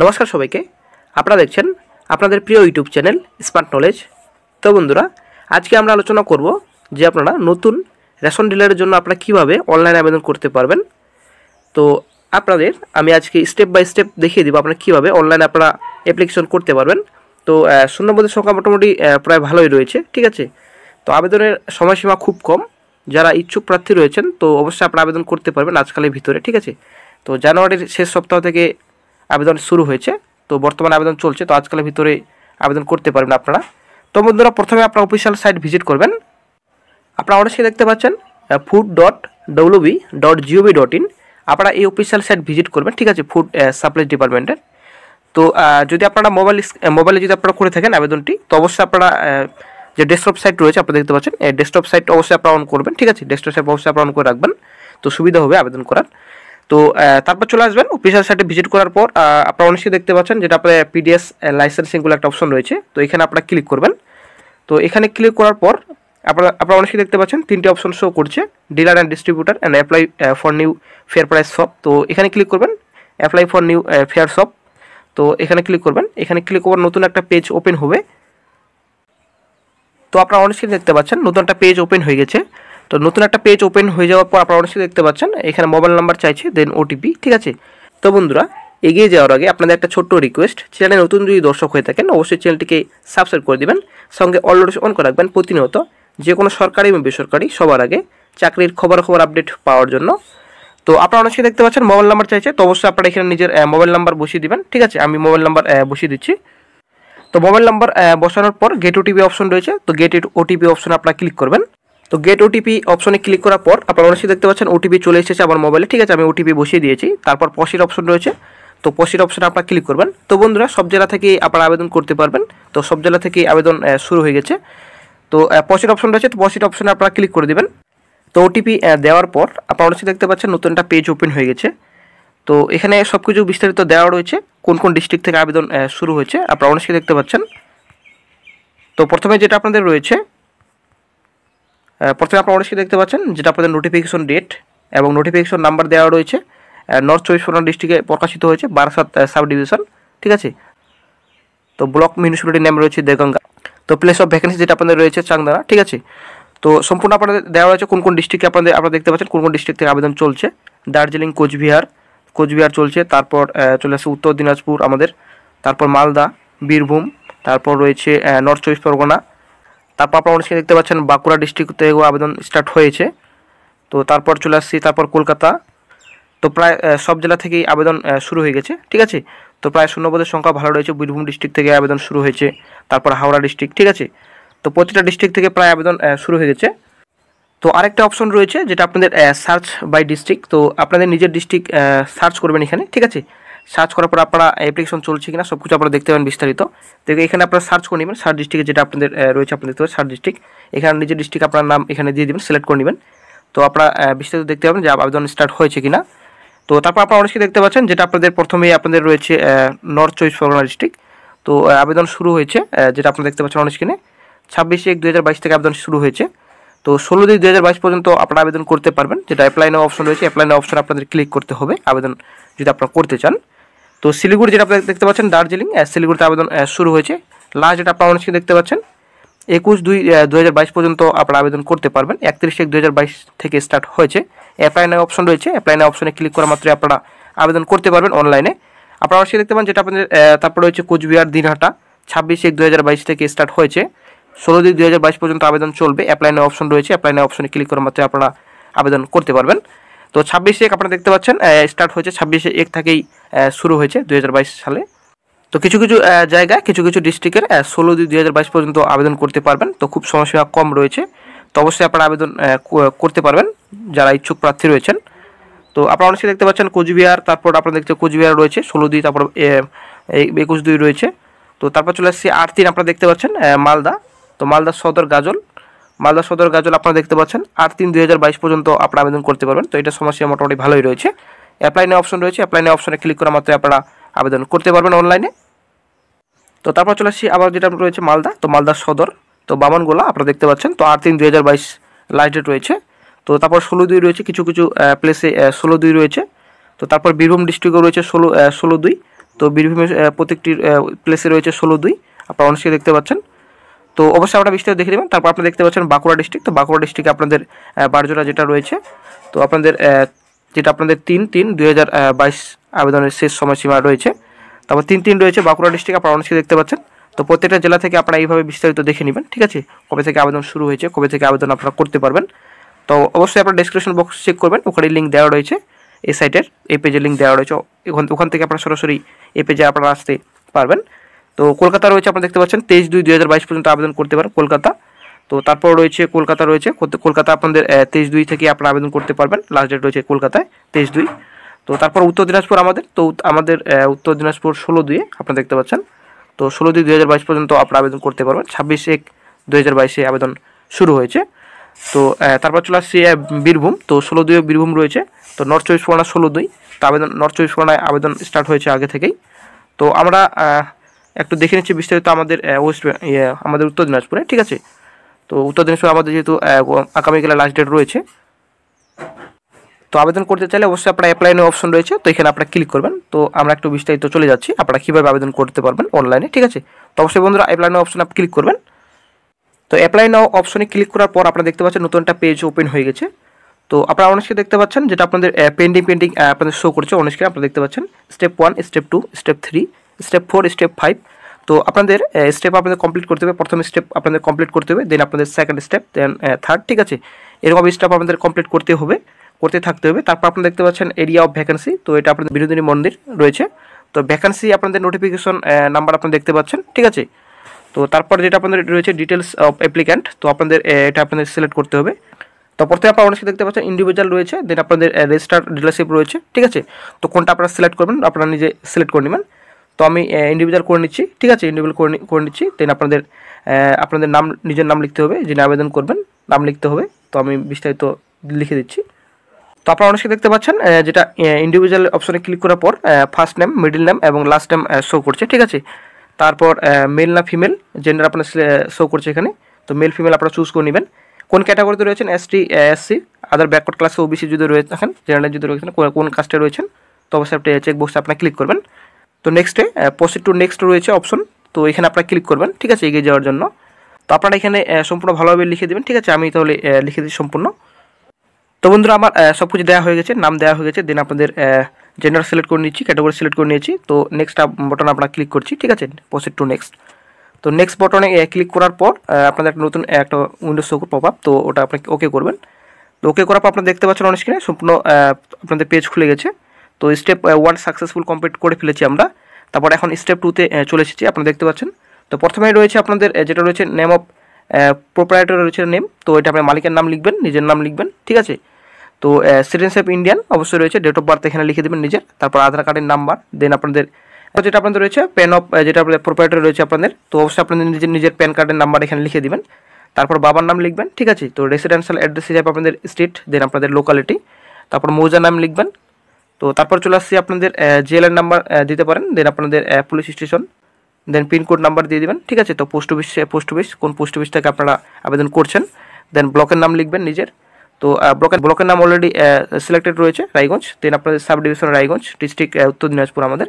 নমস্কার সবাইকে, আপনারা দেখছেন আপনাদের প্রিয় ইউটিউব চ্যানেল স্মার্ট নলেজ। তো বন্ধুরা, আজকে আমরা আলোচনা করব যে আপনারা নতুন রেশন ডিলারের জন্য আপনারা কীভাবে অনলাইনে আবেদন করতে পারবেন। তো আপনাদের আমি আজকে স্টেপ বাই স্টেপ দেখিয়ে দেবো আপনারা কীভাবে অনলাইনে আপনারা অ্যাপ্লিকেশন করতে পারবেন। তো শূন্যপদের সংখ্যা মোটামুটি প্রায় ভালোই রয়েছে, ঠিক আছে। তো আবেদনের সময়সীমা খুব কম, যারা ইচ্ছুক প্রার্থী রয়েছেন তো অবশ্যই আপনারা আবেদন করতে পারবেন আজকালের ভিতরে, ঠিক আছে। তো জানুয়ারির শেষ সপ্তাহ থেকে আবেদন শুরু হয়েছে, তো বর্তমানে আবেদন চলছে, তো আজকালের ভিতরে আবেদন করতে পারবেন আপনারা। তো বন্ধুরা, প্রথমে আপনার অফিসিয়াল সাইট ভিজিট করবেন। আপনারা অনেকেই দেখতে পাচ্ছেন food.wb.gov.in, আপনারা এই অফিসিয়াল সাইট ভিজিট করবেন, ঠিক আছে, ফুড সাপ্লাই ডিপার্টমেন্টের। তো যদি আপনারা মোবাইলে যদি আপনারা করে থাকেন আবেদনটি, তো অবশ্যই আপনারা যে ডেস্কটপ সাইট রয়েছে আপনারা দেখতে পাচ্ছেন, এই ডেস্কটপ সাইট অবশ্যই আপনারা অন করবেন, ঠিক আছে। ডেস্কটপ সাইট অবশ্যই আপনারা অন করে রাখবেন, তো সুবিধা হবে আবেদন করার। তো তারপর চলে আসবেন অফিসিয়াল সাইটে ভিজিট করার পর আপনারা অনেকেই দেখতে পাচ্ছেন যেটা আপনার পিডিএস লাইসেন্সিংগুলো একটা অপশন রয়েছে, তো এখানে আপনারা ক্লিক করবেন। তো এখানে ক্লিক করার পর আপনারা অনেকেই দেখতে পাচ্ছেন তিনটে অপশন শো করছে, dealer and distributor and apply for new fair price shop. তো এখানে ক্লিক করবেন, apply for new fair shop. তো এখানে ক্লিক করবেন, এখানে ক্লিক করার নতুন একটা পেজ ওপেন হবে। তো আপনারা অনেকেই দেখতে পাচ্ছেন নতুন একটা পেজ ওপেন হয়ে গেছে। তো নতুন একটা পেজ ওপেন হয়ে যাওয়ার পর আপনারা অনেকেই দেখতে পাচ্ছেন এখানে মোবাইল নাম্বার চাইছে, দেন ওটিপি, ঠিক আছে। তো বন্ধুরা, এগিয়ে যাওয়ার আগে আপনাদের একটা ছোট্ট রিকোয়েস্ট, চ্যানেলে নতুন যদি দর্শক হয়ে থাকেন অবশ্যই চ্যানেলটিকে সাবস্ক্রাইব করে দেবেন, সঙ্গে অল নোটিফিকেশন অন করে রাখবেন প্রতিনিয়ত যে কোনো সরকারি এবং বেসরকারি সবার আগে চাকরির খবর আপডেট পাওয়ার জন্য। তো আপনারা অনেকেই দেখতে পাচ্ছেন মোবাইল নাম্বার চাইছে, তো অবশ্যই আপনারা এখানে নিজের মোবাইল নাম্বার বসিয়ে দিবেন, ঠিক আছে। আমি মোবাইল নাম্বার বসিয়ে দিচ্ছি। তো মোবাইল নাম্বার বসানোর পর গেট ওটিপি অপশন রয়েছে, তো গেট ওটিপি অপশনে আপনারা ক্লিক করবেন। তো গেট ওটিপি অপশনে ক্লিক করার পর আপনারা অনেকেই দেখতে পাচ্ছেন ওটিপি চলে এসেছে আমার মোবাইলে, ঠিক আছে। আমি ওটিপি বসিয়ে দিয়েছি। তারপর পসির অপশন রয়েছে, তো পসির অপশনে আপনারা ক্লিক করবেন। তো বন্ধুরা, সব জেলা থেকে আপনারা আবেদন করতে পারবেন, তো সব জেলা থেকে আবেদন শুরু হয়ে গেছে। তো পসির অপশন রয়েছে, তো পসির অপশনে আপনারা ক্লিক করে দেবেন। তো ওটিপি দেওয়ার পর আপনারা অনেকেই দেখতে পাচ্ছেন নতুন একটা পেজ ওপেন হয়ে গেছে। তো এখানে সব কিছু বিস্তারিত দেওয়া রয়েছে, কোন কোন ডিস্ট্রিক্ট থেকে আবেদন শুরু হয়েছে আপনারা অনেকেই দেখতে পাচ্ছেন। তো প্রথমে যেটা আপনাদের রয়েছে, প্রথমে আপনারা অনেকেই দেখতে পাচ্ছেন যেটা আপনাদের নোটিফিকেশন ডেট এবং নোটিফিকেশন নাম্বার দেওয়া রয়েছে। নর্থ চব্বিশ পরগনা ডিস্ট্রিক্টে প্রকাশিত হয়েছে, বারাসাত সাব ডিভিশন, ঠিক আছে। তো ব্লক মিউনিসিপ্যালিটি নেম রয়েছে দেগঙ্গা। তো প্লেস অফ ভ্যাকেন্সি যেটা আপনাদের রয়েছে চাংদানা, ঠিক আছে। তো সম্পূর্ণ আপনাদের দেওয়া রয়েছে কোন কোন ডিস্ট্রিক্টে আপনারা দেখতে পাচ্ছেন কোন কোন ডিস্ট্রিক্ট থেকে আবেদন চলছে। দার্জিলিং, কোচবিহার চলছে, তারপর চলে আসছে উত্তর দিনাজপুর আমাদের, তারপর মালদা, বীরভূম, তারপর রয়েছে নর্থ চব্বিশ পরগনা, তারপর আপনারা অনেকে দেখতে পাচ্ছেন বাঁকুড়া ডিস্ট্রিক্ট থেকেও আবেদন স্টার্ট হয়েছে। তো তারপর চলে আসছি তারপর কলকাতা। তো প্রায় সব জেলা থেকেই আবেদন শুরু হয়ে গেছে, ঠিক আছে। তো প্রায় শূন্যপদের সংখ্যা ভালো রয়েছে, বীরভূম ডিস্ট্রিক্ট থেকে আবেদন শুরু হয়েছে, তারপর হাওড়া ডিস্ট্রিক্ট, ঠিক আছে। তো প্রতিটা ডিস্ট্রিক্ট থেকে প্রায় আবেদন শুরু হয়ে গেছে। তো আরেকটা অপশন রয়েছে যেটা আপনাদের সার্চ বাই ডিস্ট্রিক্ট, তো আপনাদের নিজের ডিস্ট্রিক্ট সার্চ করবেন এখানে, ঠিক আছে। সার্চ করার পর আপনারা অ্যাপ্লিকেশন চলছে কিনা সব কিছু আপনারা দেখতে পাবেন বিস্তারিত। তো এখানে আপনারা সার্চ করে নেবেন সার্চ ডিস্ট্রিক্টে যেটা আপনাদের রয়েছে, আপনাদের দেখতে পাবেন সার্চ ডিস্ট্রিক্ট, এখানে নিজের ডিস্ট্রিক্ট আপনার নাম এখানে দিয়ে দেবেন, সিলেক্ট করে নেবেন। তো আপনারা বিস্তারিত দেখতে পাবেন যে আবেদন স্টার্ট হয়েছে কিনা। তো তারপর আপনারা অনেকেই দেখতে পাচ্ছেন যেটা আপনাদের প্রথমেই আপনাদের রয়েছে নর্থ চব্বিশ পরগনা ডিস্ট্রিক্ট। তো আবেদন শুরু হয়েছে, যেটা আপনারা দেখতে পাচ্ছেন অন স্ক্রিনে 26/1/2022 থেকে আবেদন শুরু হয়েছে। তো 16/2/2022 পর্যন্ত আপনারা আবেদন করতে পারবেন। যেটা অ্যাপ্লাই নাও অপশন রয়েছে, অ্যাপ্লাই নাও অপশনে আপনাদের ক্লিক করতে হবে আবেদন যদি আপনারা করতে চান। তো শিলিগুড়ি যেটা আপনারা দেখতে পাচ্ছেন, দার্জিলিং, শিলিগুড়িতে আবেদন শুরু হয়েছে। লাস্ট যেটা আপনারা অনেকেই দেখতে পাচ্ছেন 21/2/2022 পর্যন্ত আপনারা আবেদন করতে পারবেন। 31/1/2022 থেকে স্টার্ট হয়েছে। অ্যাপ্লাই নাও অপশন রয়েছে, অ্যাপ্লাই নাও অপশনে ক্লিক করা মাত্রই আপনারা আবেদন করতে পারবেন অনলাইনে। আপনারা অবশ্যই দেখতে পান যেটা আপনাদের তারপর রয়েছে কোচবিহার, দিনহাটা, 26/1/2022 থেকে স্টার্ট হয়েছে, 16/2/2022 পর্যন্ত আবেদন চলবে। অ্যাপ্লাই নাও অপশন রয়েছে, অ্যাপ্লাই নাও অপশনে ক্লিক করা মাত্রই আপনারা আবেদন করতে পারবেন। তো 26/1 আপনারা দেখতে পাচ্ছেন স্টার্ট হয়েছে, 26/1 থেকেই শুরু হয়েছে 2022 সালে। তো কিছু কিছু জায়গায় কিছু কিছু ডিস্ট্রিক্টের 16/2/2022 পর্যন্ত আবেদন করতে পারবেন। তো খুব সময়সীমা কম রয়েছে, তো অবশ্যই আপনারা আবেদন করতে পারবেন যারা ইচ্ছুক প্রার্থী রয়েছেন। তো আপনারা অনেকেই দেখতে পাচ্ছেন কোচবিহার, তারপর আপনারা দেখতে কোচবিহার রয়েছে 16/2, তারপর 21/2 রয়েছে। তো তারপর চলে আসছে 8/3 আপনারা দেখতে পাচ্ছেন মালদা। তো মালদা সদর গাজল আপনারা দেখতে পাচ্ছেন 8/3/2022 পর্যন্ত আপনারা আবেদন করতে পারবেন। তো এটা সমস্যা মোটামুটি ভালোই রয়েছে। অ্যাপ্লাই নাও অপশন রয়েছে, অ্যাপ্লাই নাও অপশনে ক্লিক করা মাত্রই আপনারা আবেদন করতে পারবেন অনলাইনে। তো তারপর চলে আসছি আবার যেটা রয়েছে মালদা, তো মালদা সদর, তো বামনগোলা আপনারা দেখতে পাচ্ছেন। তো 8/3/2022 লাস্ট ডেট রয়েছে। তো তারপর 16/2 রয়েছে, কিছু কিছু প্লেসে 16/2 রয়েছে। তো তারপর বীরভূম ডিস্ট্রিক্টও রয়েছে 16/2। তো বীরভূমের প্রত্যেকটি প্লেসে রয়েছে 16/2, আপনারা অনেকে দেখতে পাচ্ছেন। তো অবশ্যই আপনারা বিস্তারিত দেখে নেবেন। তারপর আপনারা দেখতে পাচ্ছেন বাঁকুড়া ডিস্ট্রিক্ট, তো বাঁকুড়া ডিস্ট্রিক্টে আপনাদের বারজোড়া যেটা রয়েছে, তো আপনাদের যেটা আপনাদের 3/3/2022 আবেদনের শেষ সময়সীমা রয়েছে। তারপর 3/3 রয়েছে বাঁকুড়া ডিস্ট্রিক্ট, আপনারা অনেকে দেখতে পাচ্ছেন। তো প্রত্যেকটা জেলা থেকে আপনারা এইভাবে বিস্তারিত দেখে নেবেন, ঠিক আছে, কবে থেকে আবেদন শুরু হয়েছে, কবে থেকে আবেদন আপনারা করতে পারবেন। তো অবশ্যই আপনারা ডেসক্রিপশন বক্স চেক করবেন, ওখানে লিঙ্ক দেওয়া রয়েছে, এই সাইটের এই পেজের লিঙ্ক দেওয়া রয়েছে, ওখান থেকে আপনারা সরাসরি এই পেজে আপনারা আসতে পারবেন। তো কলকাতা রয়েছে, আপনারা দেখতে পাচ্ছেন 23/2/2022 পর্যন্ত আবেদন করতে পারেন কলকাতা। তো তারপর রয়েছে কলকাতা রয়েছে, কলকাতা আপনাদের 23/2 থেকে আপনারা আবেদন করতে পারবেন, লাস্ট ডেট রয়েছে কলকাতায় 23/2। তো তারপর উত্তর দিনাজপুর আমাদের উত্তর দিনাজপুর 16/2 আপনারা দেখতে পাচ্ছেন। তো 16/2/2022 পর্যন্ত আপনারা আবেদন করতে পারবেন। 26/1/2022 আবেদন শুরু হয়েছে। তো তারপর চলে আসছি বীরভূম, তো 16/2 বীরভূম রয়েছে। তো নর্থ চব্বিশ পরগনা 16/2, তো নর্থ চব্বিশ পরগনায় আবেদন স্টার্ট হয়েছে আগে থেকেই। তো আমরা একটু দেখে নিচ্ছি বিস্তারিত আমাদের আমাদের উত্তর দিনাজপুরে, ঠিক আছে। তো উত্তর দিনাজপুরে আমাদের যেহেতু আগামীকালের লাস্ট ডেট রয়েছে, তো আবেদন করতে চাইলে অবশ্যই আপনারা অ্যাপ্লাই নাও অপশন রয়েছে, তো এখানে আপনারা ক্লিক করবেন। তো আমরা একটু বিস্তারিত চলে যাচ্ছি আপনারা কীভাবে আবেদন করতে পারবেন অনলাইনে, ঠিক আছে। তো অবশ্যই বন্ধুরা অ্যাপ্লাই নাও অপশন আপনি ক্লিক করবেন। তো অ্যাপ্লাই নাও অপশনে ক্লিক করার পর আপনারা দেখতে পাচ্ছেন নতুন একটা পেজ ওপেন হয়ে গেছে। তো আপনারা অনেকে দেখতে পাচ্ছেন যেটা আপনাদের পেন্ডিং আপনাদের শো করছে অনেকে, আপনারা দেখতে পাচ্ছেন step 1, step 2, step 3, step 4, step 5। তো আপনাদের স্টেপ আপনাদের কমপ্লিট করতে হবে, প্রথম স্টেপ আপনাদের কমপ্লিট করতে হবে, দেন আপনাদের সেকেন্ড স্টেপ, দেন থার্ড, ঠিক আছে। এরকম স্টেপ আপনাদের কমপ্লিট করতে থাকতে হবে। তারপর আপনারা দেখতে পাচ্ছেন এরিয়া অফ ভ্যাকেন্সি, তো এটা আপনাদের বিনোদিনী মন্দির রয়েছে। তো ভ্যাকেন্সি আপনাদের নোটিফিকেশন নাম্বার আপনারা দেখতে পাচ্ছেন, ঠিক আছে। তো তারপর যেটা আপনাদের রয়েছে ডিটেলস অফ অ্যাপ্লিক্যান্ট, তো আপনাদের এটা আপনাদের সিলেক্ট করতে হবে। তো প্রথমে আপনারা অনেকে দেখতে পাচ্ছেন ইন্ডিভিজুয়াল রয়েছে, দেন আপনাদের রেজিস্টার্ড ডিলারশিপ রয়েছে, ঠিক আছে। তো কোনটা আপনারা সিলেক্ট করবেন আপনারা নিজে সিলেক্ট করে নেবেন। তো আমি ইন্ডিভিজুয়াল করে নিচ্ছি, ঠিক আছে, ইন্ডিভিজুয়াল করে নিচ্ছি। দেন আপনাদের নাম, নিজের নাম লিখতে হবে, যিনি আবেদন করবেন নাম লিখতে হবে। তো আমি বিস্তারিত লিখে দিচ্ছি। তো আপনারা অনেকে দেখতে পাচ্ছেন যেটা ইন্ডিভিজুয়াল অপশনে ক্লিক করার পর ফার্স্ট নেম, মিডল নেম এবং লাস্ট নেম শো করছে, ঠিক আছে। তারপর মেল না ফিমেল জেন্ডার আপনার শো করছে এখানে। তো মেল ফিমেল আপনারা চুজ করে নেবেন। কোন ক্যাটাগরিতে রয়েছেন, এসটি, এসসি, আদার ব্যাকওয়ার্ড ক্লাস, ওবিসি যদি রয়ে থাকেন, জেনারেল যদি রয়েছেন, কোন কাস্টে রয়েছেন, তো অবশ্যই আপনি চেক বক্সে আপনারা ক্লিক করবেন। তো নেক্সটে প্রসিড টু নেক্সট রয়েছে অপশন, তো এখানে আপনারা ক্লিক করবেন, ঠিক আছে, এগিয়ে যাওয়ার জন্য। তো আপনারা এখানে সম্পূর্ণ ভালোভাবে লিখে দেবেন, ঠিক আছে। আমি তাহলে লিখে দিই সম্পূর্ণ। তো বন্ধুরা আমার সব কিছু দেওয়া হয়ে গেছে, নাম দেওয়া হয়ে গেছে, দেন আপনাদের জেন্ডার সিলেক্ট করে নিচ্ছি, ক্যাটাগরি সিলেক্ট করে নিয়েছি। তো নেক্সট বটন আমরা ক্লিক করছি, ঠিক আছে, প্রসিড টু নেক্সট। তো নেক্সট বটনে ক্লিক করার পর আপনাদের একটা নতুন একটা উইন্ডোজ শো পপ আপ, তো ওটা আপনাকে ওকে করবেন। তো ওকে করার পর আপনারা দেখতে পাচ্ছেন অন স্ক্রিনে সম্পূর্ণ আপনাদের পেজ খুলে গেছে। তো স্টেপ 1 সাকসেসফুল কমপ্লিট করে ফেলেছি আমরা। তারপর এখন স্টেপ 2তে চলে এসেছি, আপনারা দেখতে পাচ্ছেন। তো প্রথমেই রয়েছে আপনাদের যেটা রয়েছে নেম অফ প্রোপ্রাইটর রয়েছে নেম, তো এটা আপনার মালিকের নাম লিখবেন, নিজের নাম লিখবেন, ঠিক আছে। তো সিটিজেনশিপ ইন্ডিয়ান অবশ্যই রয়েছে, ডেট অফ বার্থ এখানে লিখে দেবেন নিজের, তারপর আধার কার্ডের নাম্বার, দেন আপনাদের যেটা আপনাদের রয়েছে প্যান অফ যেটা আপনাদের প্রোপ্রাইটর রয়েছে আপনাদের, তো অবশ্যই আপনাদের নিজের প্যান কার্ডের নাম্বার এখানে লিখে দিবেন। তারপর বাবার নাম লিখবেন, ঠিক আছে। তো রেসিডেন্সিয়াল অ্যাড্রেস হিসাবে আপনাদের স্টেট, দেন আপনাদের লোকালিটি, তারপর মৌজা নাম লিখবেন। তো তারপর চলে আসছি আপনাদের জেলার নাম্বার দিতে পারেন, দেন আপনাদের পুলিশ স্টেশন, দেন পিনকোড নাম্বার দিয়ে দেবেন, ঠিক আছে। তো পোস্ট অফিস কোন পোস্ট অফিস থেকে আপনারা আবেদন করছেন, দেন ব্লকের নাম লিখবেন নিজের। তো ব্লকের নাম অলরেডি সিলেক্টেড রয়েছে রায়গঞ্জ, দেন আপনাদের সাব ডিভিশন রায়গঞ্জ, ডিস্ট্রিক্ট উত্তর দিনাজপুর আমাদের।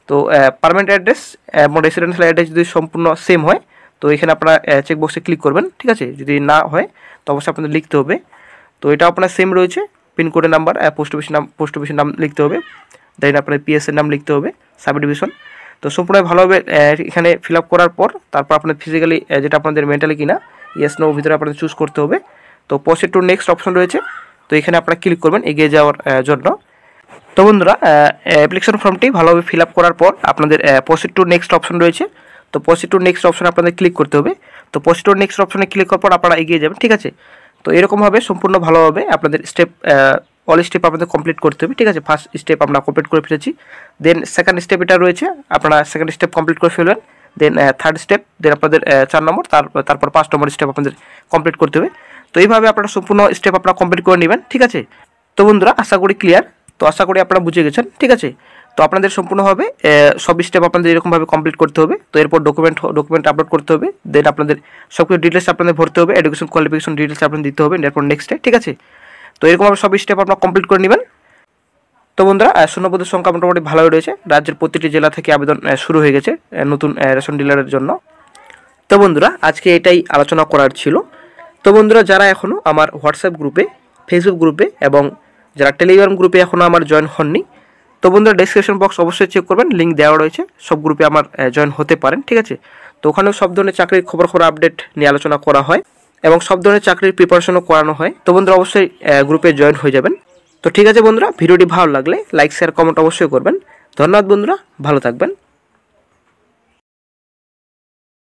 তো পার্মানেন্ট অ্যাড্রেস এবং রেসিডেন্সিয়াল অ্যাড্রেস যদি সম্পূর্ণ সেম হয়, তো এখানে আপনারা চেকবক্সে ক্লিক করবেন, ঠিক আছে। যদি না হয় তো অবশ্যই আপনাদের লিখতে হবে। তো এটা আপনার সেম রয়েছে, পিনকোডের নাম্বার, পোস্ট অফিসের নাম লিখতে হবে, দেন আপনার পিএসের নাম লিখতে হবে, সাব ডিভিশন। তো সম্পূর্ণ ভালোভাবে এখানে ফিল আপ করার পর তারপর আপনার ফিজিক্যালি যেটা আপনাদের মেন্টালি কিনা ইয়েস নো ভিতরে আপনাদের চুজ করতে হবে। তো প্রসিড টু নেক্সট অপশন রয়েছে, তো এখানে আপনারা ক্লিক করবেন এগিয়ে যাওয়ার জন্য। তো বন্ধুরা অ্যাপ্লিকেশন ফর্মটি ভালোভাবে ফিল আপ করার পর আপনাদের প্রসিড টু নেক্সট অপশন রয়েছে, তো প্রসিড টু নেক্সট অপশনে আপনাদের ক্লিক করতে হবে। তো প্রসিড টু নেক্সট অপশনে ক্লিক করার পর আপনারা এগিয়ে যাবেন, ঠিক আছে। তো এরকমভাবে সম্পূর্ণ ভালোভাবে আপনাদের স্টেপ অল স্টেপ আপনাদের কমপ্লিট করতে হবে, ঠিক আছে। ফার্স্ট স্টেপ আমরা কমপ্লিট করে ফেলেছি, দেন সেকেন্ড স্টেপ এটা রয়েছে, আপনারা সেকেন্ড স্টেপ কমপ্লিট করে ফেলবেন, দেন থার্ড স্টেপ, দেন আপনাদের 4 নম্বর, তারপর 5 নম্বর স্টেপ আপনাদের কমপ্লিট করতে হবে। তো এইভাবে আপনারা সম্পূর্ণ স্টেপ আপনারা কমপ্লিট করে নেবেন, ঠিক আছে। তো বন্ধুরা আশা করি ক্লিয়ার, তো আশা করি আপনারা বুঝে গেছেন, ঠিক আছে। তো আপনাদের সম্পূর্ণভাবে সব স্টেপ আপনাদের এরকমভাবে কমপ্লিট করতে হবে। তো এরপর ডকুমেন্ট আপলোড করতে হবে, দেন আপনাদের সব কিছু ডিটেলস আপনাদের ভরতে হবে, এডুকেশন কোয়ালিফিকেশন ডিটেলস আপনাদের দিতে হবে, এরপর নেক্সটে, ঠিক আছে। তো এরকমভাবে সব স্টেপ আপনারা কমপ্লিট করে নেবেন। তো বন্ধুরা শূন্যপদের সংখ্যা মোটামুটি ভালোই রয়েছে। রাজ্যের প্রতিটি জেলা থেকে আবেদন শুরু হয়ে গেছে নতুন রেশন ডিলারের জন্য। তো বন্ধুরা আজকে এটাই আলোচনা করার ছিল। তো বন্ধুরা যারা এখনও আমার হোয়াটসঅ্যাপ গ্রুপে, ফেসবুক গ্রুপে এবং যারা টেলিগ্রাম গ্রুপে এখনও আমার জয়েন হননি, তো বন্ধুরা ডেসক্রিপশন বক্স অবশ্যই চেক করবেন, লিঙ্ক দেওয়া রয়েছে, সব গ্রুপে আমার জয়েন হতে পারেন, ঠিক আছে। তো ওখানেও সব ধরনের চাকরির খবর আপডেট নিয়ে আলোচনা করা হয় এবং সব ধরনের চাকরির প্রিপারেশনও করানো হয়। তো বন্ধুরা অবশ্যই গ্রুপে জয়েন হয়ে যাবেন। তো ঠিক আছে বন্ধুরা, ভিডিওটি ভালো লাগলে লাইক শেয়ার কমেন্ট অবশ্যই করবেন। ধন্যবাদ বন্ধুরা, ভালো থাকবেন।